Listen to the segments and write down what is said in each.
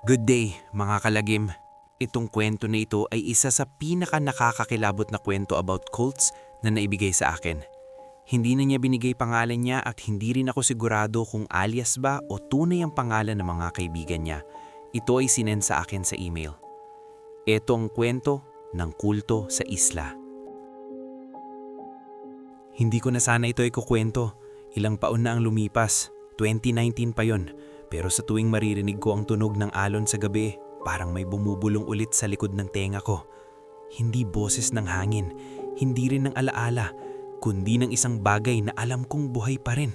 Good day, mga kalagim. Itong kwento na ito ay isa sa pinaka-nakakakilabot na kwento about cults na naibigay sa akin. Hindi na niya binigay pangalan niya at hindi rin ako sigurado kung alias ba o tunay ang pangalan ng mga kaibigan niya. Ito ay sinend sa akin sa email. Ito ang kwento ng kulto sa isla. Hindi ko na sana ito ikukwento. Ilang taon na ang lumipas. 2019 pa yon. Pero sa tuwing maririnig ko ang tunog ng alon sa gabi, parang may bumubulong ulit sa likod ng tenga ko. Hindi boses ng hangin, hindi rin ng alaala, kundi ng isang bagay na alam kong buhay pa rin,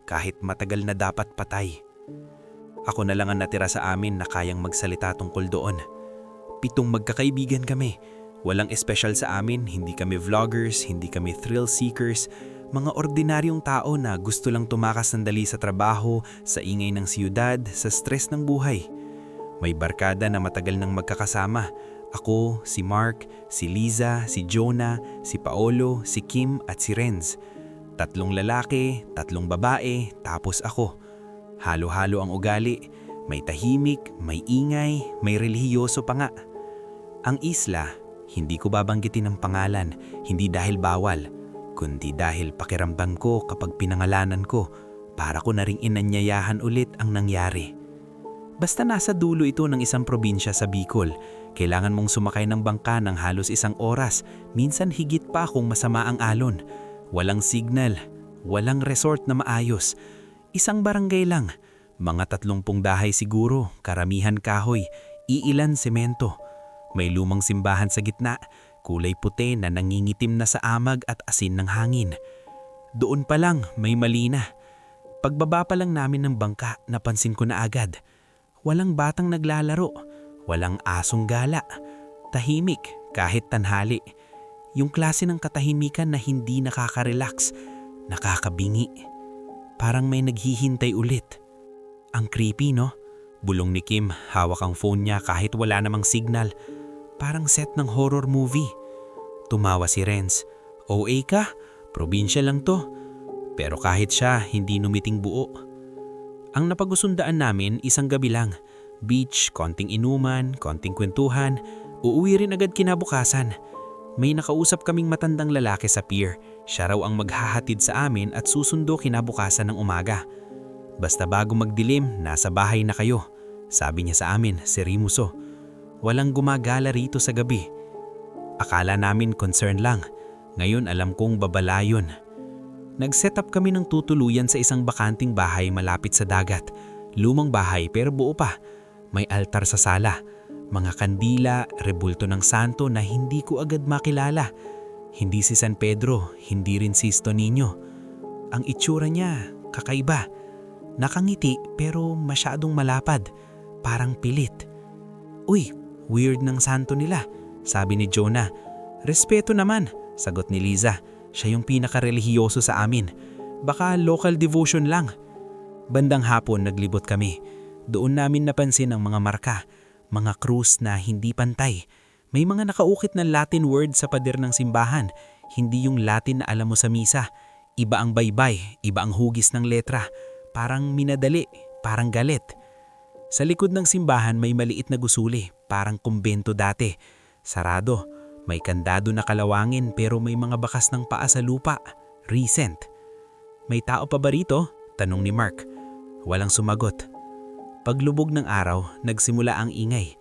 kahit matagal na dapat patay. Ako na lang ang natira sa amin na kayang magsalita tungkol doon. 7 magkakaibigan kami. Walang espesyal sa amin, hindi kami vloggers, hindi kami thrill seekers, mga ordinaryong tao na gusto lang tumakas sandali sa trabaho, sa ingay ng siyudad, sa stress ng buhay. May barkada na matagal nang magkakasama. Ako, si Mark, si Liza, si Jonah, si Paolo, si Kim at si Renz. 3 lalaki, 3 babae, tapos ako. Halo-halo ang ugali. May tahimik, may ingay, may relihiyoso pa nga. Ang isla, hindi ko babanggitin ang pangalan, hindi dahil bawal, kundi dahil pakiramdam ko kapag pinangalanan ko, para ko na ring inanyayahan ulit ang nangyari. Basta nasa dulo ito ng isang probinsya sa Bicol, kailangan mong sumakay ng bangka ng halos 1 oras, minsan higit pa kung masama ang alon. Walang signal, walang resort na maayos. Isang barangay lang, mga 30 dahay siguro, karamihan kahoy, iilan semento. May lumang simbahan sa gitna, kulay puti na nangingitim na sa amag at asin ng hangin. Doon pa lang may mali na. Pagbaba pa lang namin ng bangka, napansin ko na agad. Walang batang naglalaro, walang asong gala. Tahimik kahit tanhali. Yung klase ng katahimikan na hindi nakaka-relax, nakakabingi. Parang may naghihintay ulit. Ang creepy, no? Bulong ni Kim, hawak ang phone niya kahit wala namang signal. Parang set ng horror movie. Tumawa si Renz. OA ka? Probinsya lang to. Pero kahit siya, hindi numiting buo. Ang napag-usundaan namin, isang gabi lang. Beach, konting inuman, konting kwentuhan. Uuwi rin agad kinabukasan. May nakausap kaming matandang lalaki sa pier. Siya raw ang maghahatid sa amin at susundo kinabukasan ng umaga. Basta bago magdilim, nasa bahay na kayo. Sabi niya sa amin, serimuso. Walang gumagala rito sa gabi. Akala namin concern lang. Ngayon alam kong babalayon. Nag-set up kami ng tutuluyan sa isang bakanting bahay malapit sa dagat. Lumang bahay pero buo pa. May altar sa sala. Mga kandila, rebulto ng santo na hindi ko agad makilala. Hindi si San Pedro, hindi rin si Sisto Niño. Ang itsura niya, kakaiba. Nakangiti pero masyadong malapad. Parang pilit. Uy! Weird ng santo nila, sabi ni Jonah. Respeto naman, sagot ni Liza. Siya yung pinaka-relihiyoso sa amin. Baka local devotion lang. Bandang hapon naglibot kami. Doon namin napansin ang mga marka, mga krus na hindi pantay. May mga nakaukit na Latin word sa pader ng simbahan. Hindi yung Latin na alam mo sa misa. Iba ang baybay, iba ang hugis ng letra. Parang minadali, parang galit. Sa likod ng simbahan may maliit na gusuli, parang kumbento dati. Sarado, may kandado na kalawangin pero may mga bakas ng paa sa lupa. Recent. May tao pa ba rito? Tanong ni Mark. Walang sumagot. Paglubog ng araw, nagsimula ang ingay.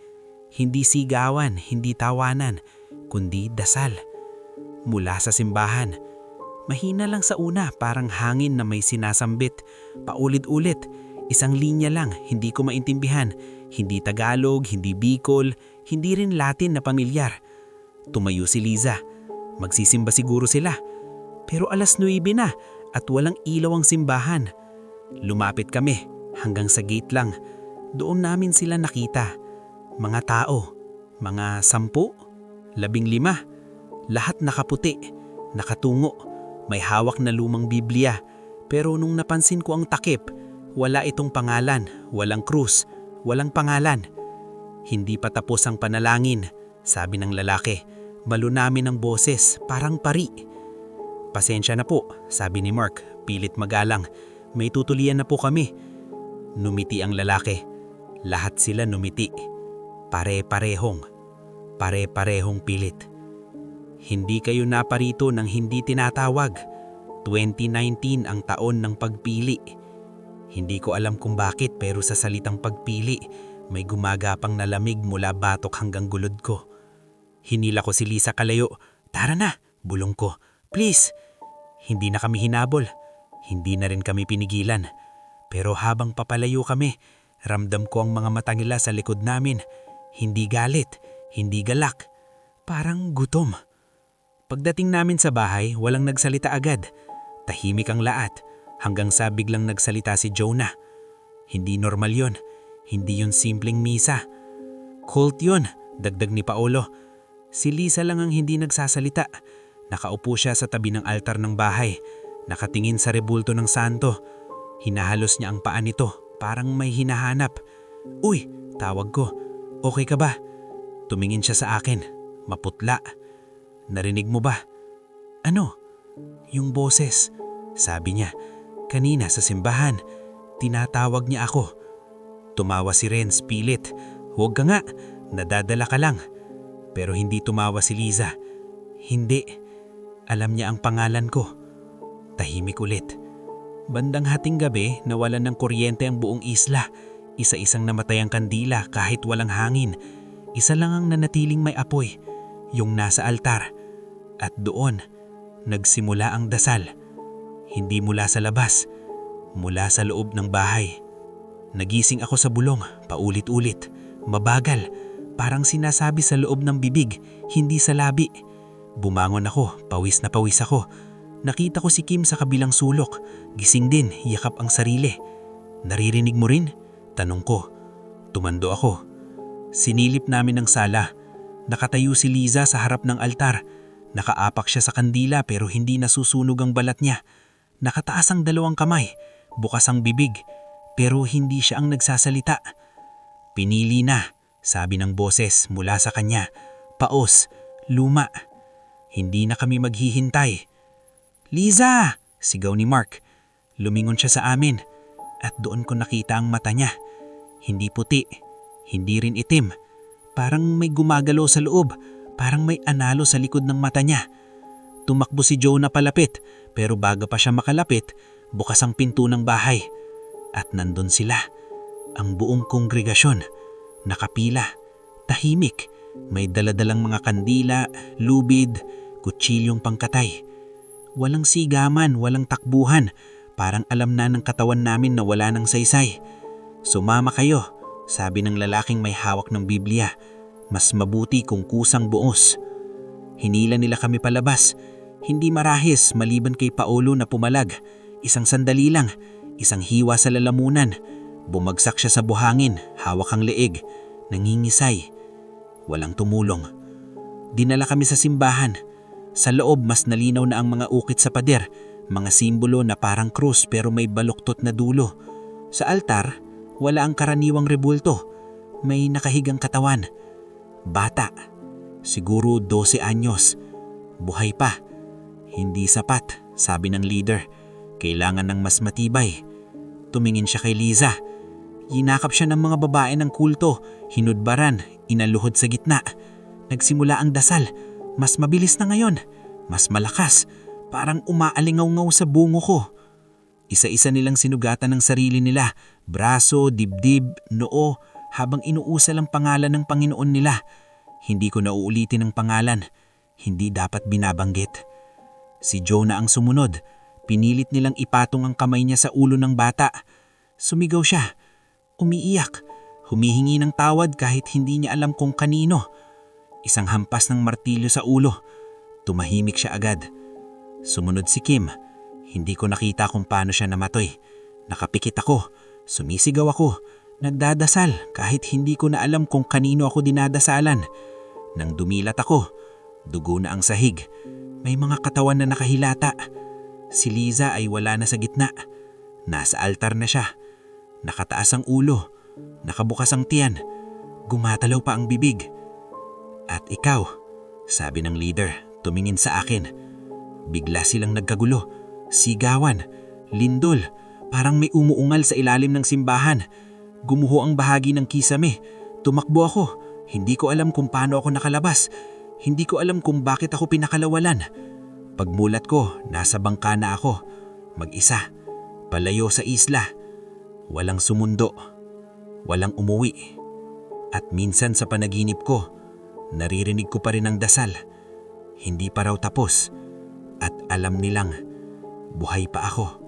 Hindi sigawan, hindi tawanan, kundi dasal. Mula sa simbahan. Mahina lang sa una, parang hangin na may sinasambit. Paulit-ulit. Isang linya lang, hindi ko maintindihan. Hindi Tagalog, hindi Bicol, hindi rin Latin na pamilyar. Tumayo si Liza. Magsisimba siguro sila. Pero 9:00 na at walang ilaw ang simbahan. Lumapit kami hanggang sa gate lang. Doon namin sila nakita. Mga tao, mga 10, 15. Lahat nakaputi, nakatungo. May hawak na lumang Biblia. Pero nung napansin ko ang takip, wala itong pangalan, walang krus, walang pangalan. Hindi pa tapos ang panalangin, sabi ng lalaki. Malunamin ang boses, parang pari. Pasensya na po, sabi ni Mark, pilit magalang. May tutulian na po kami. Numiti ang lalaki. Lahat sila numiti. Pare-parehong pilit. Hindi kayo naparito ng hindi tinatawag. 2019 ang taon ng pagpili. Hindi ko alam kung bakit pero sa salitang pagpili, may gumagapang na lamig mula batok hanggang gulod ko. Hinila ko si Lisa kalayo. Tara na, bulong ko. Please. Hindi na kami hinabol. Hindi na rin kami pinigilan. Pero habang papalayo kami, ramdam ko ang mga mata nila sa likod namin. Hindi galit, hindi galak. Parang gutom. Pagdating namin sa bahay, walang nagsalita agad. Tahimik ang lahat hanggang sa biglang nagsalita si Jonah. Hindi normal yon. Hindi yun simpleng misa. Cult yun, dagdag ni Paolo. Si Lisa lang ang hindi nagsasalita. Nakaupo siya sa tabi ng altar ng bahay. Nakatingin sa rebulto ng santo. Hinahalos niya ang paa nito, parang may hinahanap. Uy, tawag ko. Okay ka ba? Tumingin siya sa akin. Maputla. Narinig mo ba? Ano? Yung boses. Sabi niya, kanina sa simbahan. Tinatawag niya ako. Tumawa si Renz pilit. Huwag ka nga, nadadala ka lang. Pero hindi tumawa si Liza. Hindi. Alam niya ang pangalan ko. Tahimik ulit. Bandang hating gabi, nawalan ng kuryente ang buong isla. Isa-isang namatay ang kandila kahit walang hangin. Isa lang ang nanatiling may apoy, yung nasa altar. At doon, nagsimula ang dasal. Hindi mula sa labas, mula sa loob ng bahay. Nagising ako sa bulong, paulit-ulit. Mabagal, parang sinasabi sa loob ng bibig, hindi sa labi. Bumangon ako, pawis na pawis ako. Nakita ko si Kim sa kabilang sulok. Gising din, yakap ang sarili. Naririnig mo rin? Tanong ko. Tumando ako. Sinilip namin ang sala. Nakatayo si Liza sa harap ng altar. Nakaapak siya sa kandila pero hindi nasusunog ang balat niya. Nakataas ang dalawang kamay, bukas ang bibig, pero hindi siya ang nagsasalita. Pinili na, sabi ng boses mula sa kanya. Paos, luma. Hindi na kami maghihintay. Liza! Sigaw ni Mark. Lumingon siya sa amin at doon ko nakita ang mata niya. Hindi puti, hindi rin itim. Parang may gumagalaw sa loob, parang may analo sa likod ng mata niya. Tumakbo si Jonah palapit pero bago pa siya makalapit, bukas ang pinto ng bahay. At nandun sila, ang buong kongregasyon, nakapila, tahimik. May daladalang mga kandila, lubid, kutsilyong pangkatay. Walang sigaman, walang takbuhan. Parang alam na ng katawan namin na wala ng saysay. Sumama kayo, sabi ng lalaking may hawak ng Biblia. Mas mabuti kung kusang buos. Hinila nila kami palabas. Hindi marahis maliban kay Paolo na pumalag. Isang sandali lang, isang hiwa sa lalamunan. Bumagsak siya sa buhangin, hawak ang leeg, nangingisay. Walang tumulong. Dinala kami sa simbahan. Sa loob mas nalinaw na ang mga ukit sa pader, mga simbolo na parang krus pero may baluktot na dulo. Sa altar, wala ang karaniwang rebulto. May nakahigang katawan. Bata. Siguro 12 anyos. Buhay pa. Hindi sapat, sabi ng leader. Kailangan ng mas matibay. Tumingin siya kay Liza. Yinakap siya ng mga babae ng kulto, hinudbaran, inaluhod sa gitna. Nagsimula ang dasal. Mas mabilis na ngayon. Mas malakas. Parang umaalingaw-ngaw sa bungo ko. Isa-isa nilang sinugatan ng sarili nila. Braso, dibdib, noo, habang inuusal ang pangalan ng Panginoon nila. Hindi ko nauulitin ang pangalan. Hindi dapat binabanggit. Si Jonah ang sumunod. Pinilit nilang ipatong ang kamay niya sa ulo ng bata. Sumigaw siya. Umiiyak. Humihingi ng tawad kahit hindi niya alam kung kanino. Isang hampas ng martilyo sa ulo. Tumahimik siya agad. Sumunod si Kim. Hindi ko nakita kung paano siya namatoy. Nakapikit ako. Sumisigaw ako. Nagdadasal kahit hindi ko na alam kung kanino ako dinadasalan. Nang dumilat ako, dugo na ang sahig. May mga katawan na nakahilata. Si Liza ay wala na sa gitna. Nasa altar na siya. Nakataas ang ulo. Nakabukas ang tiyan. Gumatalaw pa ang bibig. At ikaw, sabi ng leader, tumingin sa akin. Bigla silang nagkagulo. Sigawan, lindol, parang may umuungal sa ilalim ng simbahan. Gumuho ang bahagi ng kisame. Tumakbo ako. Hindi ko alam kung paano ako nakalabas. Hindi ko alam kung bakit ako pinakalawalan. Pagmulat ko, nasa bangka na ako. Mag-isa. Palayo sa isla. Walang sumundo. Walang umuwi. At minsan sa panaginip ko, naririnig ko pa rin ang dasal. Hindi pa raw tapos. At alam nilang, buhay pa ako.